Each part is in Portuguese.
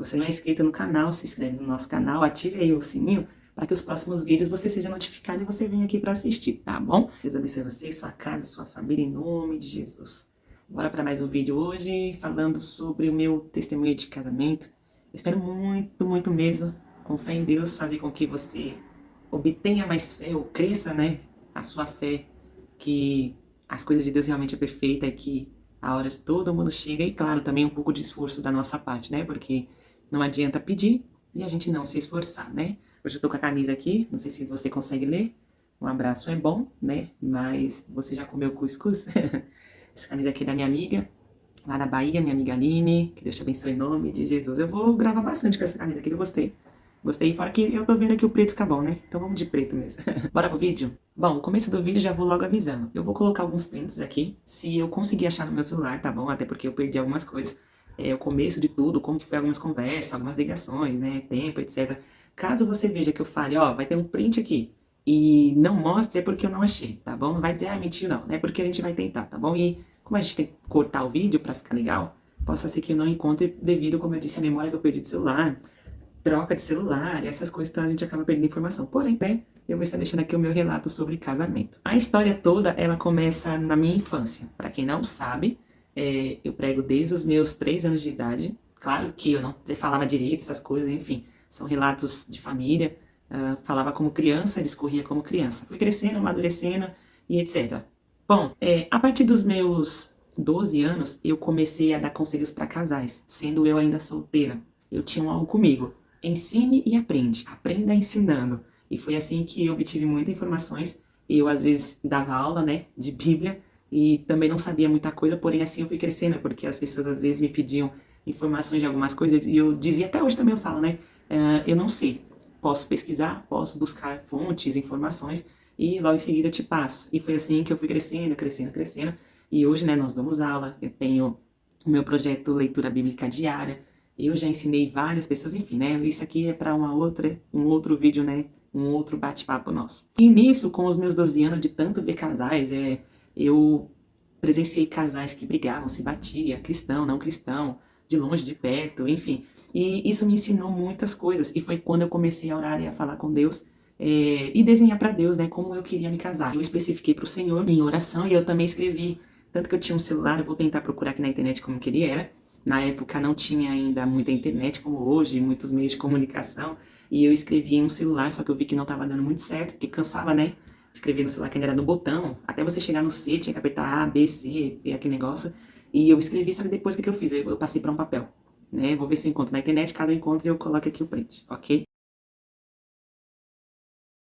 você não é inscrito no canal, se inscreve no nosso canal, ative aí o sininho para que os próximos vídeos você seja notificado e você venha aqui para assistir, tá bom? Deus abençoe você, sua casa, sua família, em nome de Jesus. Bora para mais um vídeo hoje, falando sobre o meu testemunho de casamento. Eu espero muito, muito mesmo, com fé em Deus, fazer com que você obtenha mais fé, ou cresça, né, a sua fé, que as coisas de Deus realmente é perfeita e que a hora de todo mundo chega. E claro, também um pouco de esforço da nossa parte, né, porque não adianta pedir e a gente não se esforçar, né. Hoje eu tô com a camisa aqui, não sei se você consegue ler. Um abraço é bom, né, mas você já comeu cuscuz? Essa camisa aqui é da minha amiga, lá na Bahia, minha amiga Aline, que Deus te abençoe em nome de Jesus. Eu vou gravar bastante com essa camisa aqui, eu gostei. Gostei, fora que eu tô vendo que o preto fica bom, né? Então vamos de preto mesmo. Bora pro vídeo? Bom, no começo do vídeo já vou logo avisando. Eu vou colocar alguns prints aqui, se eu conseguir achar no meu celular, tá bom? Até porque eu perdi algumas coisas. O começo de tudo, como que foi algumas conversas, algumas ligações, né? Tempo, etc. Caso você veja que eu fale, ó, vai ter um print aqui, e não mostre, é porque eu não achei, tá bom? Não vai dizer, ah, mentiu não, é porque a gente vai tentar, tá bom? E como a gente tem que cortar o vídeo pra ficar legal, possa ser que eu não encontre devido, como eu disse, a memória que eu perdi do celular, troca de celular, essas coisas, então a gente acaba perdendo informação. Porém, né, eu vou estar deixando aqui o meu relato sobre casamento. A história toda, ela começa na minha infância. Para quem não sabe, eu prego desde os meus 3 anos de idade. Claro que eu não falava direito, essas coisas, enfim, são relatos de família. Falava como criança, discorria como criança. Fui crescendo, amadurecendo e etc. Bom, a partir dos meus 12 anos, eu comecei a dar conselhos para casais, sendo eu ainda solteira. Eu tinha algo comigo. Ensine e aprende. Aprenda ensinando. E foi assim que eu obtive muitas informações. Eu, às vezes, dava aula, né, de Bíblia e também não sabia muita coisa, porém assim eu fui crescendo, porque as pessoas, às vezes, me pediam informações de algumas coisas e eu dizia, até hoje também eu falo, né, eu não sei. Posso pesquisar, posso buscar fontes, informações e logo em seguida eu te passo. E foi assim que eu fui crescendo, crescendo, crescendo. E hoje, né, nós damos aula, eu tenho o meu projeto Leitura Bíblica Diária, eu já ensinei várias pessoas, enfim, né? Isso aqui é para um outro vídeo, né? Um outro bate-papo nosso. E nisso, com os meus 12 anos, de tanto ver casais, eu presenciei casais que brigavam, se batiam, cristão, não cristão, de longe, de perto, enfim. E isso me ensinou muitas coisas. E foi quando eu comecei a orar e a falar com Deus, e desenhar para Deus, né, como eu queria me casar. Eu especifiquei para o Senhor em oração e eu também escrevi. Tanto que eu tinha um celular, eu vou tentar procurar aqui na internet como que ele era. Na época não tinha ainda muita internet como hoje, muitos meios de comunicação. E eu escrevi em um celular, só que eu vi que não estava dando muito certo, porque cansava, né? Escrever no celular que ainda era no botão. Até você chegar no C, tinha que apertar A, B, C, e aquele negócio. E eu escrevi, só que depois o que eu fiz? Eu passei para um papel. Né? Vou ver se eu encontro na internet. Caso eu encontre, eu coloco aqui o print, ok?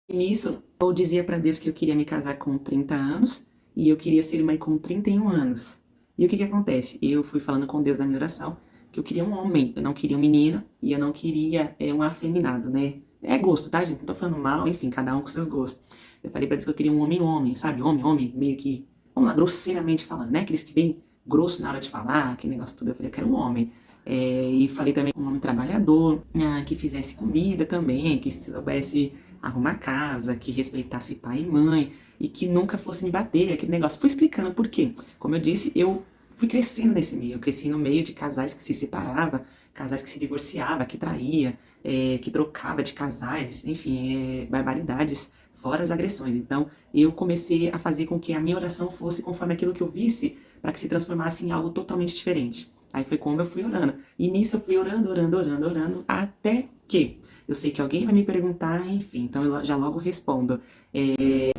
E nisso, eu dizia para Deus que eu queria me casar com 30 anos e eu queria ser mãe com 31 anos. E o que que acontece? Eu fui falando com Deus na minha oração que eu queria um homem, eu não queria um menino e eu não queria um afeminado, né? É gosto, tá, gente? Não tô falando mal, enfim, cada um com seus gostos. Eu falei pra Deus que eu queria um homem, sabe? Homem, meio que, vamos lá, grosseiramente falando, né? Aqueles que bem grosso na hora de falar, aquele negócio tudo. Eu falei, eu quero um homem. E falei também um homem trabalhador, que fizesse comida também, que soubesse arrumar casa, que respeitasse pai e mãe e que nunca fosse me bater, aquele negócio. Fui explicando por quê. Como eu disse, eu fui crescendo nesse meio. Eu cresci no meio de casais que se separavam, casais que se divorciavam, que traía, que trocava de casais, enfim, barbaridades, fora as agressões. Então, eu comecei a fazer com que a minha oração fosse conforme aquilo que eu visse, para que se transformasse em algo totalmente diferente. Aí foi como eu fui orando. E nisso eu fui orando, até que eu sei que alguém vai me perguntar, enfim, então eu já logo respondo.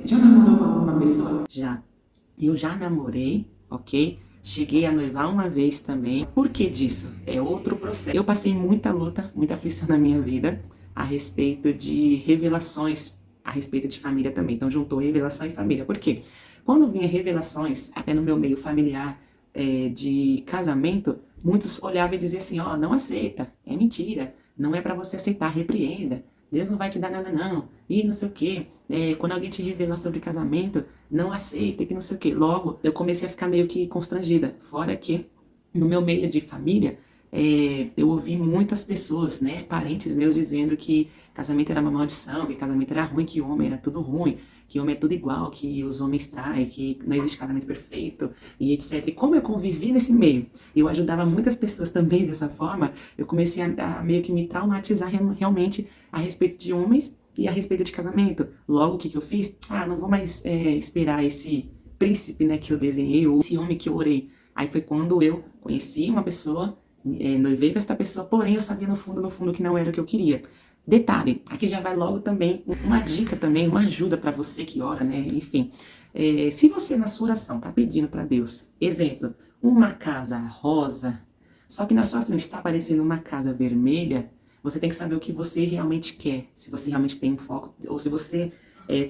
Já namorou com alguma pessoa? Já. Eu já namorei, ok? Cheguei a noivar uma vez também. Por que disso? É outro processo. Eu passei muita luta, muita aflição na minha vida a respeito de revelações, a respeito de família também. Então juntou revelação e família. Por quê? Quando vinha revelações, até no meu meio familiar, de casamento, muitos olhavam e diziam assim, ó, não aceita, é mentira, não é para você aceitar, repreenda, Deus não vai te dar nada não, e não sei o que, quando alguém te revelar sobre casamento, não aceita, que não sei o que. Logo, eu comecei a ficar meio que constrangida, fora que no meu meio de família, eu ouvi muitas pessoas, né, parentes meus dizendo que casamento era uma maldição, que casamento era ruim, que homem era tudo ruim, que homem é tudo igual, que os homens traem, que não existe casamento perfeito e etc. E como eu convivi nesse meio, eu ajudava muitas pessoas também dessa forma, eu comecei a meio que me traumatizar realmente a respeito de homens e a respeito de casamento. Logo, o que eu fiz? Não vou mais esperar esse príncipe, né, que eu desenhei, ou esse homem que eu orei. Aí foi quando eu conheci uma pessoa, noivei com essa pessoa, porém eu sabia no fundo que não era o que eu queria. Detalhe, aqui já vai logo também uma dica também, uma ajuda para você que ora, né? Enfim, se você na sua oração tá pedindo para Deus, exemplo, uma casa rosa, só que na sua frente está aparecendo uma casa vermelha, você tem que saber o que você realmente quer, se você realmente tem um foco, ou se você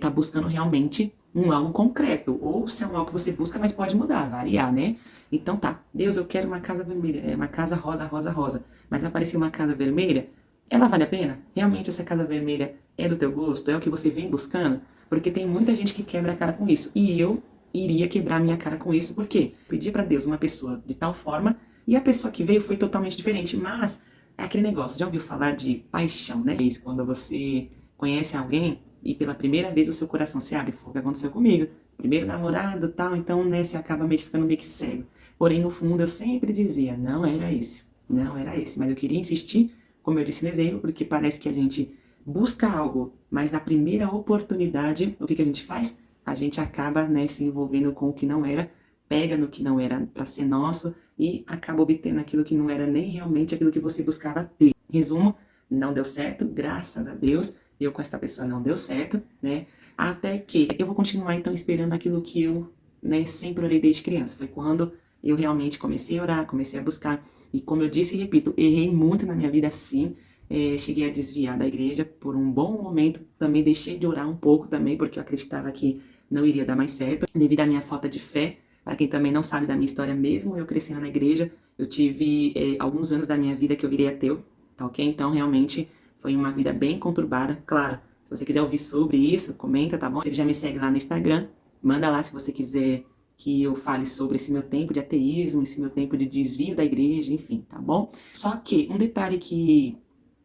tá buscando realmente algo concreto, ou se é um algo que você busca, mas pode mudar, variar, né? Então tá, Deus, eu quero uma casa vermelha, uma casa rosa, rosa, rosa, mas apareceu uma casa vermelha, ela vale a pena? Realmente essa casa vermelha é do teu gosto? É o que você vem buscando? Porque tem muita gente que quebra a cara com isso. E eu iria quebrar minha cara com isso. Por quê? Pedi para Deus uma pessoa de tal forma e a pessoa que veio foi totalmente diferente. Mas é aquele negócio, já ouviu falar de paixão, né? Isso, quando você conhece alguém e pela primeira vez o seu coração se abre. Foi o que aconteceu comigo. Primeiro namorado tal, então né, você acaba meio que ficando meio que cego. Porém, no fundo, eu sempre dizia, não era esse. Não era esse. Mas eu queria insistir, como eu disse no exemplo, porque parece que a gente busca algo, mas na primeira oportunidade, o que a gente faz? A gente acaba, né, se envolvendo com o que não era, pega no que não era para ser nosso e acaba obtendo aquilo que não era nem realmente aquilo que você buscava ter. Resumo, não deu certo, graças a Deus, eu com esta pessoa não deu certo, né? Até que eu vou continuar então esperando aquilo que eu, né, sempre orei desde criança. Foi quando eu realmente comecei a orar, comecei a buscar. E como eu disse e repito, errei muito na minha vida sim. Cheguei a desviar da igreja por um bom momento. Também deixei de orar um pouco também, porque eu acreditava que não iria dar mais certo. Devido à minha falta de fé, para quem também não sabe da minha história mesmo, eu crescendo na igreja, eu tive alguns anos da minha vida que eu virei ateu, tá ok? Então realmente foi uma vida bem conturbada. Claro, se você quiser ouvir sobre isso, comenta, tá bom? Você já me segue lá no Instagram, manda lá se você quiser que eu fale sobre esse meu tempo de ateísmo, esse meu tempo de desvio da igreja, enfim, tá bom? Só que um detalhe que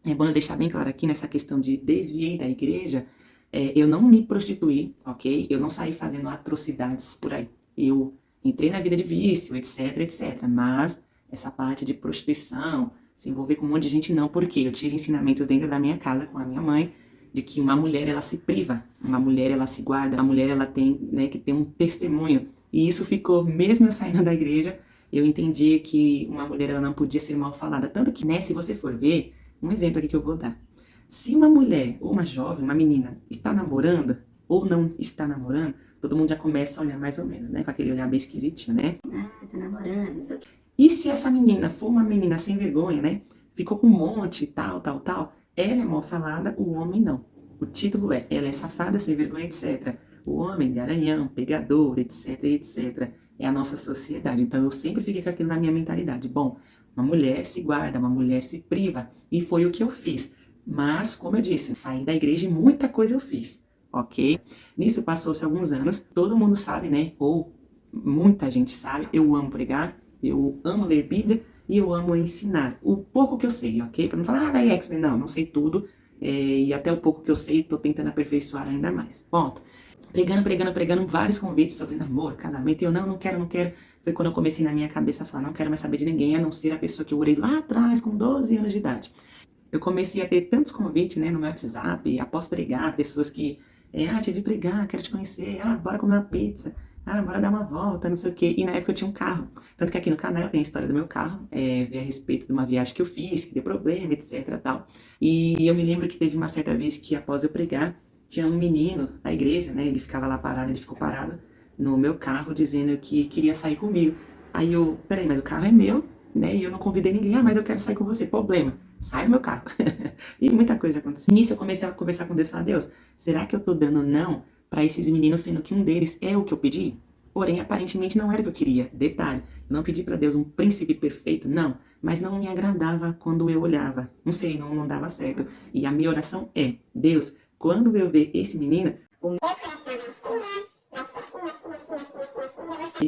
é bom eu deixar bem claro aqui nessa questão de desviei da igreja, eu não me prostituí, ok? Eu não saí fazendo atrocidades por aí. Eu entrei na vida de vício, etc, etc. Mas essa parte de prostituição, se envolver com um monte de gente, não, porque eu tive ensinamentos dentro da minha casa com a minha mãe, de que uma mulher, ela se priva, uma mulher, ela se guarda, uma mulher, ela tem, né, que ter um testemunho. E isso ficou, mesmo eu saindo da igreja, eu entendi que uma mulher ela não podia ser mal falada. Tanto que, né, se você for ver, um exemplo aqui que eu vou dar. Se uma mulher, ou uma jovem, uma menina, está namorando, ou não está namorando, todo mundo já começa a olhar mais ou menos, né? Com aquele olhar bem esquisitinho, né? Tá namorando, não sei o quê. E se essa menina for uma menina sem vergonha, né? Ficou com um monte, tal, tal, tal. Ela é mal falada, o homem não. O título é, ela é safada, sem vergonha, etc. O homem, garanhão, pegador, etc, etc. É a nossa sociedade. Então eu sempre fiquei com aquilo na minha mentalidade. Bom, uma mulher se guarda, uma mulher se priva. E foi o que eu fiz. Mas, como eu disse, saí da igreja e muita coisa eu fiz, ok? Nisso passou-se alguns anos. Todo mundo sabe, né? Ou muita gente sabe, eu amo pregar, eu amo ler Bíblia e eu amo ensinar. O pouco que eu sei, ok? Para não falar, é expert. Não sei tudo. E até o pouco que eu sei, tô tentando aperfeiçoar ainda mais. Ponto. Pregando vários convites sobre namoro, casamento, e eu não quero, não quero. Foi quando eu comecei na minha cabeça a falar, não quero mais saber de ninguém, a não ser a pessoa que eu orei lá atrás, com 12 anos de idade. Eu comecei a ter tantos convites, né, no meu WhatsApp, após pregar, pessoas que, te vi pregar, quero te conhecer, bora comer uma pizza, bora dar uma volta, não sei o quê. E na época eu tinha um carro. Tanto que aqui no canal tem a história do meu carro, a respeito de uma viagem que eu fiz, que deu problema, etc, tal. E eu me lembro que teve uma certa vez que, após eu pregar, tinha um menino da igreja, né, ele ficava lá parado, ele ficou parado no meu carro, dizendo que queria sair comigo. Aí eu, peraí, mas o carro é meu, né, e eu não convidei ninguém, mas eu quero sair com você, problema. Sai do meu carro. E muita coisa aconteceu. Nisso eu comecei a conversar com Deus e falar, Deus, será que eu tô dando não para esses meninos, sendo que um deles é o que eu pedi? Porém, aparentemente não era o que eu queria. Detalhe, eu não pedi para Deus um príncipe perfeito, não. Mas não me agradava quando eu olhava. Não sei, não dava certo. E a minha oração é, Deus, quando eu ver esse menino, o meu coração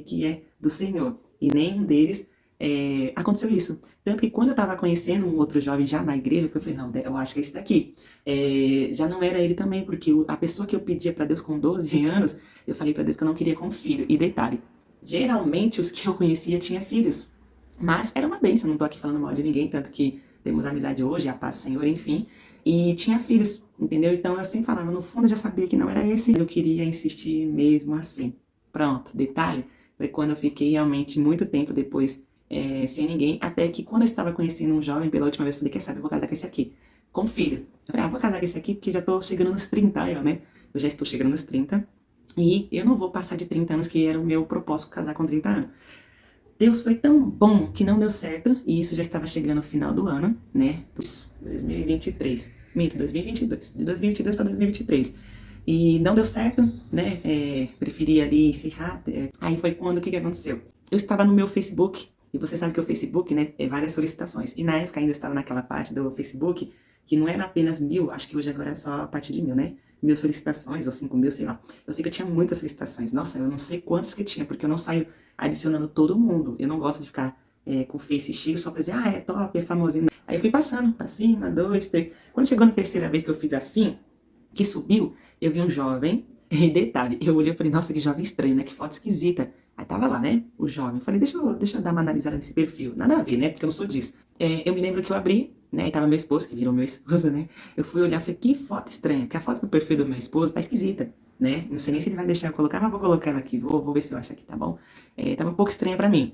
que é do Senhor. E nenhum deles aconteceu isso. Tanto que quando eu estava conhecendo um outro jovem já na igreja, eu falei, não, eu acho que é esse daqui. Já não era ele também, porque a pessoa que eu pedia para Deus com 12 anos, eu falei para Deus que eu não queria com filho. E detalhe, geralmente os que eu conhecia tinham filhos. Mas era uma bênção, não tô aqui falando mal de ninguém, tanto que temos amizade hoje, a paz do Senhor, enfim. E tinha filhos, entendeu? Então eu sempre falava, no fundo eu já sabia que não era esse, eu queria insistir mesmo assim. Pronto, detalhe, foi quando eu fiquei realmente muito tempo depois sem ninguém, até que quando eu estava conhecendo um jovem pela última vez, eu falei, quer saber, eu vou casar com esse aqui, com filho. Eu falei, vou casar com esse aqui porque já tô chegando nos 30, né? Eu já estou chegando nos 30, e eu não vou passar de 30 anos, que era o meu propósito, casar com 30 anos. Deus foi tão bom que não deu certo, e isso já estava chegando no final do ano, né? 2023. Minto, 2022. De 2022 para 2023. E não deu certo, né? Preferi ali encerrar. Aí foi quando, o que aconteceu? Eu estava no meu Facebook, e você sabe que o Facebook, né, é várias solicitações. E na época ainda eu estava naquela parte do Facebook, que não era apenas 1.000, acho que hoje agora é só a partir de 1.000, né? 1.000 solicitações, ou 5.000, sei lá. Eu sei que eu tinha muitas solicitações. Nossa, eu não sei quantas que tinha, porque eu não saio adicionando todo mundo. Eu não gosto de ficar com o Face cheio só pra dizer, é top, é famosinho. Aí eu fui passando pra cima, 2, 3. Quando chegou na terceira vez que eu fiz assim, que subiu, eu vi um jovem, e detalhe, eu olhei e falei, nossa, que jovem estranho, né? Que foto esquisita. Aí tava lá, né? O jovem. Eu falei, deixa eu dar uma analisada nesse perfil. Nada a ver, né? Porque eu não sou disso. Eu me lembro que eu abri, né? E tava meu esposo, que virou meu esposo, né? Eu fui olhar e falei, que foto estranha. Porque a foto do perfil do meu esposo tá esquisita, né? Não sei nem se ele vai deixar eu colocar, mas vou colocar ela aqui. Vou ver se eu acho aqui, tá bom? Tava um pouco estranha pra mim.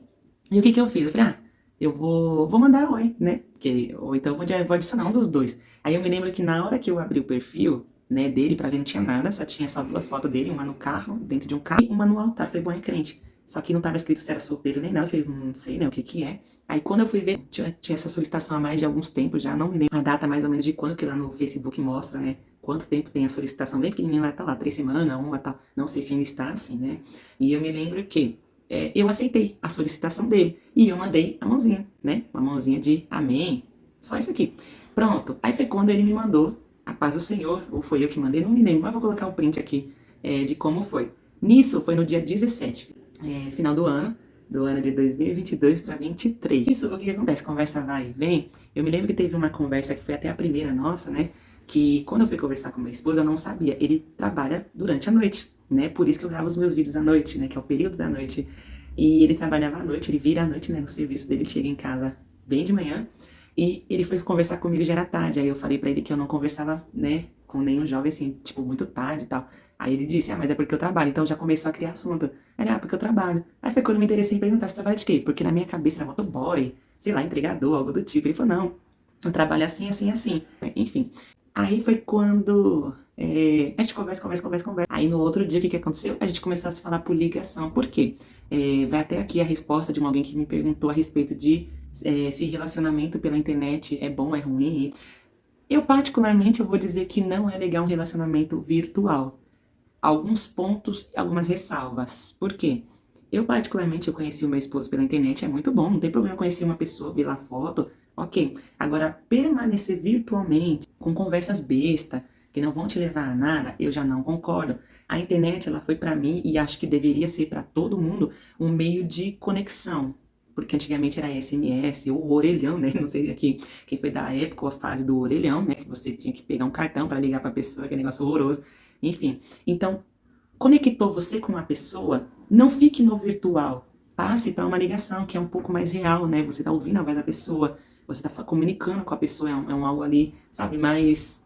E o que eu fiz? Eu falei, eu vou mandar oi, né? Porque, ou então eu vou adicionar um dos dois. Aí eu me lembro que na hora que eu abri o perfil, né, dele pra ver, não tinha nada, tinha só 2 fotos dele, uma no carro, dentro de um carro, e uma no altar. Eu falei, bom, é crente. Só que não tava escrito se era solteiro nem nada. Eu falei, não sei, né, o que é. Aí quando eu fui ver, tinha essa solicitação há mais de alguns tempos já, não me lembro a data mais ou menos de quando, que lá no Facebook mostra, né, quanto tempo tem a solicitação, bem pequenininha lá, tá lá, 3 semanas, uma tal, não sei se ainda está assim, né. E eu me lembro que eu aceitei a solicitação dele, e eu mandei a mãozinha, né, uma mãozinha de amém, só isso aqui. Pronto, aí foi quando ele me mandou a paz do Senhor, ou foi eu que mandei, não me lembro, mas vou colocar o print aqui de como foi. Nisso foi no dia 17, final do ano de 2022 para 23. Isso, o que acontece? Conversa vai e vem. Eu me lembro que teve uma conversa que foi até a primeira nossa, né? Que quando eu fui conversar com meu esposo, eu não sabia. Ele trabalha durante a noite, né? Por isso que eu gravo os meus vídeos à noite, né? Que é o período da noite. E ele trabalhava à noite, ele vira à noite, né? No serviço dele, chega em casa bem de manhã. E ele foi conversar comigo já era tarde. Aí eu falei pra ele que eu não conversava, né? Com nenhum jovem assim, tipo, muito tarde e tal. Aí ele disse, mas é porque eu trabalho. Então já começou a criar assunto. Ele, porque eu trabalho. Aí foi quando eu me interessei em perguntar, você trabalha de quê? Porque na minha cabeça era motoboy, sei lá, entregador, algo do tipo. Ele falou, não, eu trabalho assim, assim, assim. Enfim. Aí foi quando a gente conversa. Aí no outro dia, o que aconteceu? A gente começou a se falar por ligação. Por quê? Vai até aqui a resposta de alguém que me perguntou a respeito de se relacionamento pela internet é bom, é ruim. Eu particularmente eu vou dizer que não é legal um relacionamento virtual. Alguns pontos, algumas ressalvas. Por quê? Eu particularmente eu conheci o meu esposo pela internet, é muito bom, não tem problema conhecer uma pessoa, ver lá foto, ok. Agora, permanecer virtualmente, com conversas besta, que não vão te levar a nada, eu já não concordo. A internet, ela foi pra mim, e acho que deveria ser pra todo mundo, um meio de conexão. Porque antigamente era SMS, ou orelhão, né? Não sei aqui quem foi da época, a fase do orelhão, né? Que você tinha que pegar um cartão pra ligar pra pessoa, que é um negócio horroroso. Enfim, então, conectou você com uma pessoa, não fique no virtual. Passe para uma ligação que é um pouco mais real, né? Você tá ouvindo a voz da pessoa, você tá comunicando com a pessoa, é um algo ali, sabe, mais,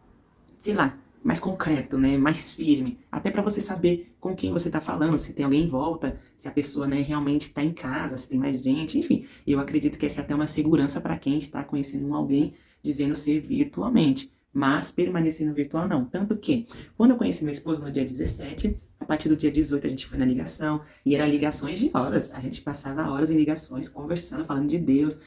sei lá, mais concreto, né? Mais firme. Até para você saber com quem você tá falando, se tem alguém em volta, se a pessoa, né, realmente tá em casa, se tem mais gente, enfim. Eu acredito que essa é até uma segurança para quem está conhecendo alguém dizendo ser virtualmente. Mas permanecer no virtual não. Tanto que, quando eu conheci meu esposo no dia 17, a partir do dia 18 a gente foi na ligação, e eram ligações de horas. A gente passava horas em ligações, conversando, falando de Deus,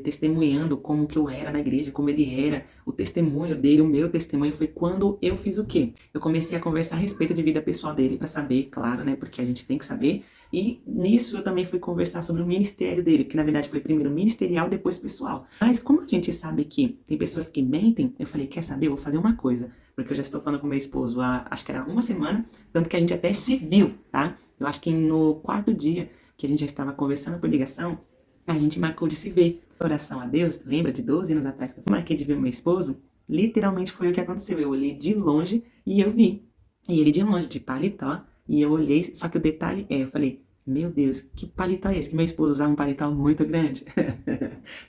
testemunhando como que eu era na igreja, como ele era, o testemunho dele, o meu testemunho foi quando eu fiz o quê? Eu comecei a conversar a respeito de vida pessoal dele, para saber, claro, né, porque a gente tem que saber, e nisso eu também fui conversar sobre o ministério dele, que na verdade foi primeiro ministerial, depois pessoal. Mas como a gente sabe que tem pessoas que mentem, eu falei, quer saber, eu vou fazer uma coisa, porque eu já estou falando com meu esposo há, acho que era uma semana, tanto que a gente até se viu, tá? Eu acho que no quarto dia que a gente já estava conversando por ligação, a gente marcou de se ver. Oração a Deus, lembra de 12 anos atrás que eu marquei de ver meu esposo? Literalmente foi o que aconteceu. Eu olhei de longe e eu vi. E ele de longe, de paletó, e eu olhei, só que o detalhe é, eu falei, meu Deus, que paletó é esse? Que meu esposo usava um paletó muito grande.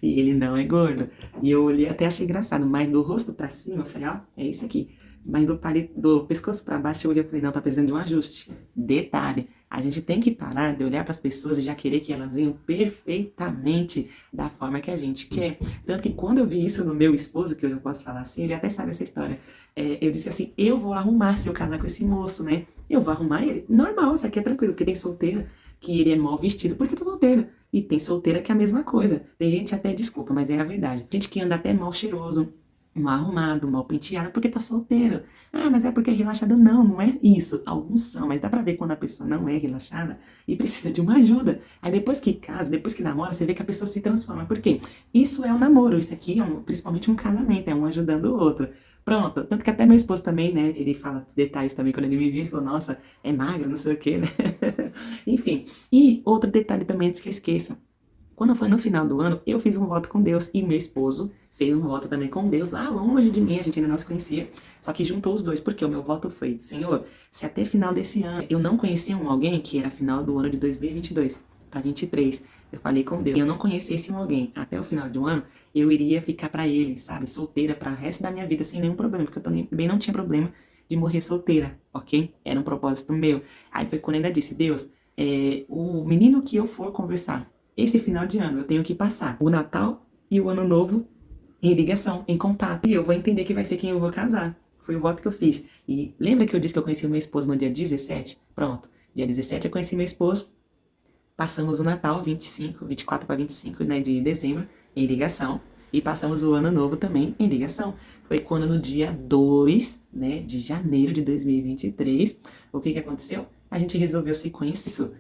E ele não é gordo. E eu olhei até achei engraçado, mas do rosto pra cima, eu falei, ó, é isso aqui. Mas do pescoço pra baixo eu olhei e falei, não, tá precisando de um ajuste. Detalhe, a gente tem que parar de olhar para as pessoas e já querer que elas venham perfeitamente da forma que a gente quer. Tanto que quando eu vi isso no meu esposo, que eu já posso falar assim, ele até sabe essa história. Eu disse assim, eu vou arrumar se eu casar com esse moço, né? Eu vou arrumar ele. Normal, isso aqui é tranquilo, porque tem solteira que ele é mal vestido porque tá solteiro. E tem solteira que é a mesma coisa. Tem gente até, desculpa, mas é a verdade. Gente que anda até mal cheiroso, mal arrumado, mal penteado, porque tá solteiro. Ah, mas é porque é relaxado. Não, não é isso. Alguns são, mas dá pra ver quando a pessoa não é relaxada e precisa de uma ajuda. Aí depois que casa, depois que namora, você vê que a pessoa se transforma. Por quê? Isso é um namoro, isso aqui é principalmente um casamento, é um ajudando o outro. Pronto, tanto que até meu esposo também, né, ele fala detalhes também, quando ele me viu, ele falou, nossa, é magro, não sei o quê, né? Enfim, e outro detalhe também, antes que eu esqueça, quando foi no final do ano, eu fiz um voto com Deus e meu esposo fez um voto também com Deus, lá longe de mim, a gente ainda não se conhecia, só que juntou os dois, porque o meu voto foi, Senhor, se até final desse ano eu não conhecia alguém que era final do ano de 2022 para 23, eu falei com Deus, e eu não conhecesse alguém até o final do ano, eu iria ficar para ele, sabe, solteira para o resto da minha vida sem nenhum problema, porque eu também não tinha problema de morrer solteira, ok? Era um propósito meu. Aí foi quando eu ainda disse, Deus, o menino que eu for conversar esse final de ano eu tenho que passar o Natal e o Ano Novo em ligação, em contato. E eu vou entender que vai ser quem eu vou casar. Foi o voto que eu fiz. E lembra que eu disse que eu conheci o meu esposo no dia 17? Pronto. Dia 17 eu conheci meu esposo. Passamos o Natal, 25, 24 para 25, né, de dezembro, em ligação. E passamos o Ano Novo também em ligação. Foi quando no dia 2, né, de janeiro de 2023, o que aconteceu? A gente resolveu se conhecer.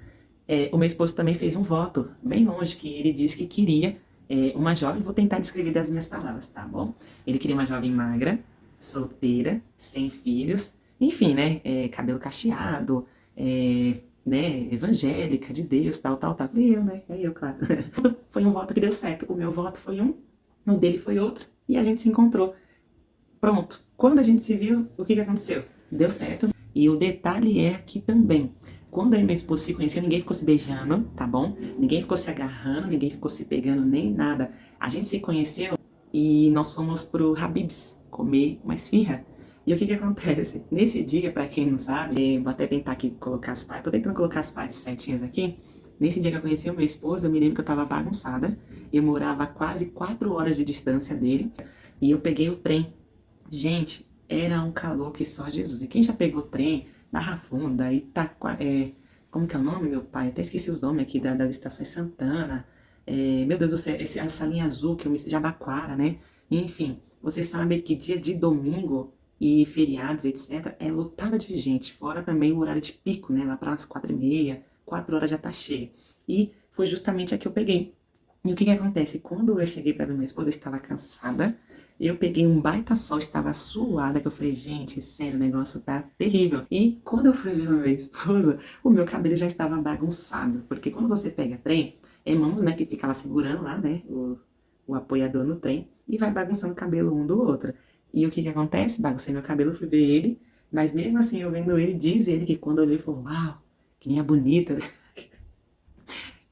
O meu esposo também fez um voto, bem longe, que ele disse que queria uma jovem, vou tentar descrever das minhas palavras, tá bom? Ele queria uma jovem magra, solteira, sem filhos, enfim, né? Cabelo cacheado, né? Evangélica, de Deus, tal, tal, tal. E eu, né? É eu, claro. Foi um voto que deu certo. O meu voto foi um, o dele foi outro, e a gente se encontrou. Pronto. Quando a gente se viu, o que aconteceu? Deu certo. E o detalhe é que também, quando eu e meu esposo se conheciam, ninguém ficou se beijando, tá bom? Ninguém ficou se agarrando, ninguém ficou se pegando, nem nada. A gente se conheceu e nós fomos pro Habib's comer uma esfirra. E o que acontece? Nesse dia, pra quem não sabe, vou até tentar aqui colocar as partes, tô tentando colocar as partes certinhas aqui. Nesse dia que eu conheci o meu esposo, eu me lembro que eu tava bagunçada. Eu morava a quase 4 horas de distância dele. E eu peguei o trem. Gente, era um calor que só Jesus. E quem já pegou trem, Barra Funda, como que é o nome, meu pai? Até esqueci os nomes aqui das estações Santana. Meu Deus do céu, essa linha azul que eu me... Jabaquara, né? Enfim, você sabe que dia de domingo e feriados, etc., é lotada de gente. Fora também o horário de pico, né? Lá para as 4h30, 4 horas já tá cheio. E foi justamente a que eu peguei. E o que acontece? Quando eu cheguei para ver minha esposa, eu estava cansada. Eu peguei um baita sol, estava suada, que eu falei, gente, sério, o negócio tá terrível. E quando eu fui ver a minha esposa, o meu cabelo já estava bagunçado. Porque quando você pega trem, é mãos, né, que fica lá segurando lá, né, o apoiador no trem, e vai bagunçando o cabelo um do outro. E o que acontece? Baguncei meu cabelo, fui ver ele, mas mesmo assim, eu vendo ele, diz ele que quando eu olhei, falou, uau, que minha bonita.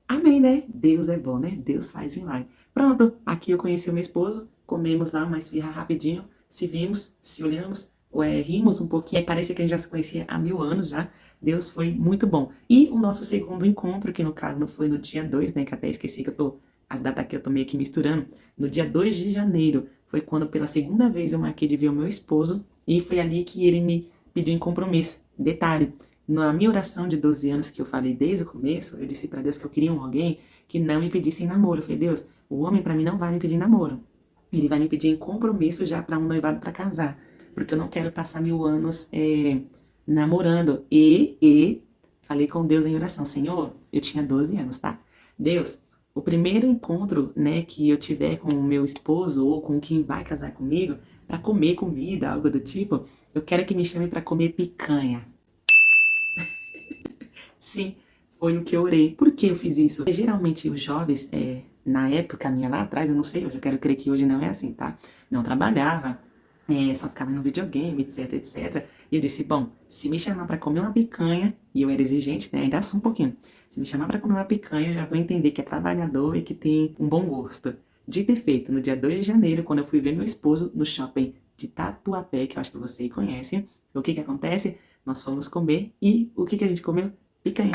Amém, né? Deus é bom, né? Deus faz milagre. Pronto, aqui eu conheci o meu esposo, comemos lá uma esfirra rapidinho, se vimos, se olhamos, rimos um pouquinho, aí parecia que a gente já se conhecia há 1000 anos já. Deus foi muito bom. E o nosso segundo encontro, que no caso não foi no dia 2, né? Que até esqueci que as datas aqui eu tô meio que misturando. No dia 2 de janeiro, foi quando pela segunda vez eu marquei de ver o meu esposo, e foi ali que ele me pediu em compromisso. Detalhe, na minha oração de 12 anos que eu falei desde o começo, eu disse para Deus que eu queria alguém que não me pedisse em namoro. Eu falei, Deus, o homem para mim não vai me pedir namoro. Ele vai me pedir em compromisso já para um noivado para casar. Porque eu não quero passar 1000 anos namorando. E falei com Deus em oração. Senhor, eu tinha 12 anos, tá? Deus, o primeiro encontro, né, que eu tiver com o meu esposo ou com quem vai casar comigo, para comer comida, algo do tipo, eu quero que me chame para comer picanha. Sim, foi o que eu orei. Por que eu fiz isso? Porque, geralmente os jovens na época minha lá atrás, eu não sei, hoje eu quero crer que hoje não é assim, tá? Não trabalhava, só ficava no videogame, etc, etc. E eu disse, bom, se me chamar pra comer uma picanha, e eu era exigente, né? Ainda sou um pouquinho. Se me chamar pra comer uma picanha, eu já vou entender que é trabalhador e que tem um bom gosto. Dito e feito, no dia 2 de janeiro, quando eu fui ver meu esposo no shopping de Tatuapé, que eu acho que você conhece, o que que acontece? Nós fomos comer e o que que a gente comeu? Picanha.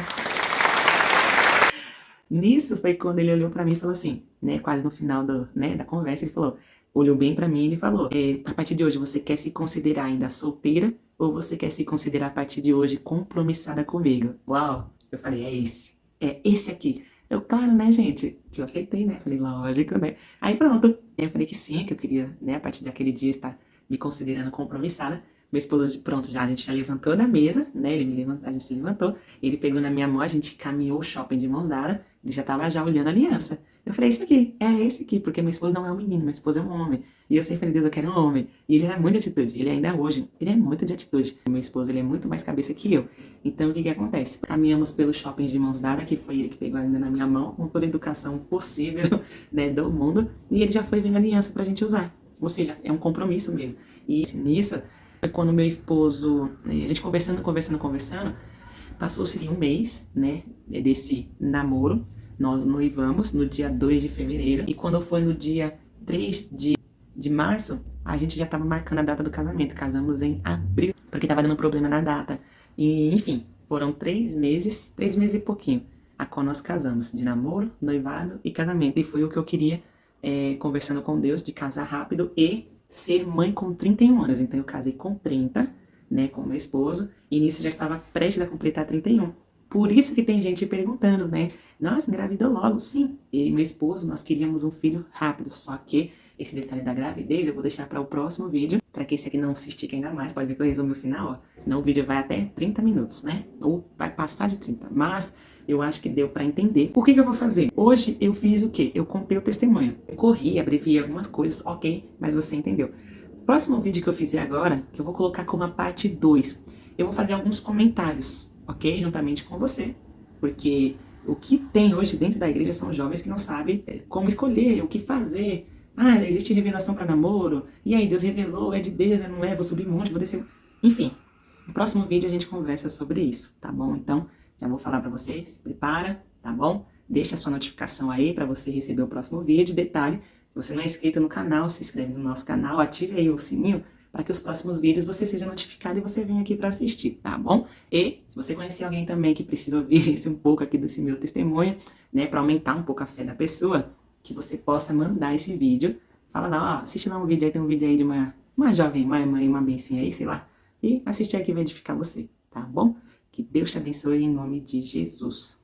Nisso foi quando ele olhou pra mim e falou assim, né, quase no final da conversa, ele falou, olhou bem pra mim e ele falou, a partir de hoje você quer se considerar ainda solteira ou você quer se considerar a partir de hoje compromissada comigo? Uau! Eu falei, é esse aqui. Eu, claro, né, gente, que eu aceitei, né, falei, lógico, né. Aí pronto, eu falei que sim, que eu queria, né, a partir daquele dia estar me considerando compromissada. Meu esposo, pronto, já, a gente já levantou da mesa, né, a gente se levantou, ele pegou na minha mão, a gente caminhou o shopping de mãos dadas, ele já tava já olhando a aliança. Eu falei, isso aqui, é esse aqui, porque meu esposo não é um menino, meu esposo é um homem. E eu sempre falei, Deus, eu quero um homem. E ele era muito de atitude, ele ainda hoje, ele é muito de atitude. Meu esposo, ele é muito mais cabeça que eu. Então, o que que acontece? Caminhamos pelo shopping de mãos dadas, que foi ele que pegou ainda na minha mão, com toda a educação possível, né, do mundo. E ele já foi vendo a aliança pra gente usar. Ou seja, é um compromisso mesmo. E nisso, quando meu esposo, a gente conversando, passou-se um mês, né, desse namoro. Nós noivamos no dia 2 de fevereiro. E quando foi no dia 3 de março, a gente já estava marcando a data do casamento. Casamos em abril, porque estava dando problema na data. E, enfim, foram 3 meses e pouquinho, a qual nós casamos, de namoro, noivado e casamento. E foi o que eu queria, conversando com Deus, de casar rápido e ser mãe com 31 anos. Então eu casei com 30, né, com meu esposo, e nisso já estava prestes a completar 31. Por isso que tem gente perguntando, né? Nossa, engravidou logo? Sim. Eu e meu esposo, nós queríamos um filho rápido, só que esse detalhe da gravidez eu vou deixar para o próximo vídeo, para que esse aqui não se estique ainda mais. Pode ver que eu resumi o final, ó. Senão o vídeo vai até 30 minutos, né? Ou vai passar de 30. Mas eu acho que deu para entender. O que que eu vou fazer? Hoje eu fiz o quê? Eu contei o testemunho. Eu corri, abreviei algumas coisas, ok, mas você entendeu. Próximo vídeo que eu fizer agora, que eu vou colocar como a parte 2, eu vou fazer alguns comentários, ok? Juntamente com você, porque o que tem hoje dentro da igreja são jovens que não sabem como escolher, o que fazer. Ah, existe revelação para namoro, e aí Deus revelou, é de Deus, não é, vou subir um monte, vou descer. Enfim, no próximo vídeo a gente conversa sobre isso, tá bom? Então, já vou falar para você, se prepara, tá bom? Deixa a sua notificação aí para você receber o próximo vídeo. Detalhe, se você não é inscrito no canal, se inscreve no nosso canal, ative aí o sininho para que os próximos vídeos você seja notificado e você venha aqui para assistir, tá bom? E se você conhecer alguém também que precisa ouvir um pouco aqui desse meu testemunho, né, para aumentar um pouco a fé da pessoa, que você possa mandar esse vídeo. Fala lá, ó, assiste lá um vídeo aí, tem um vídeo aí de uma jovem, uma bencinha aí, sei lá. E assiste aí que vai edificar você, tá bom? Que Deus te abençoe em nome de Jesus.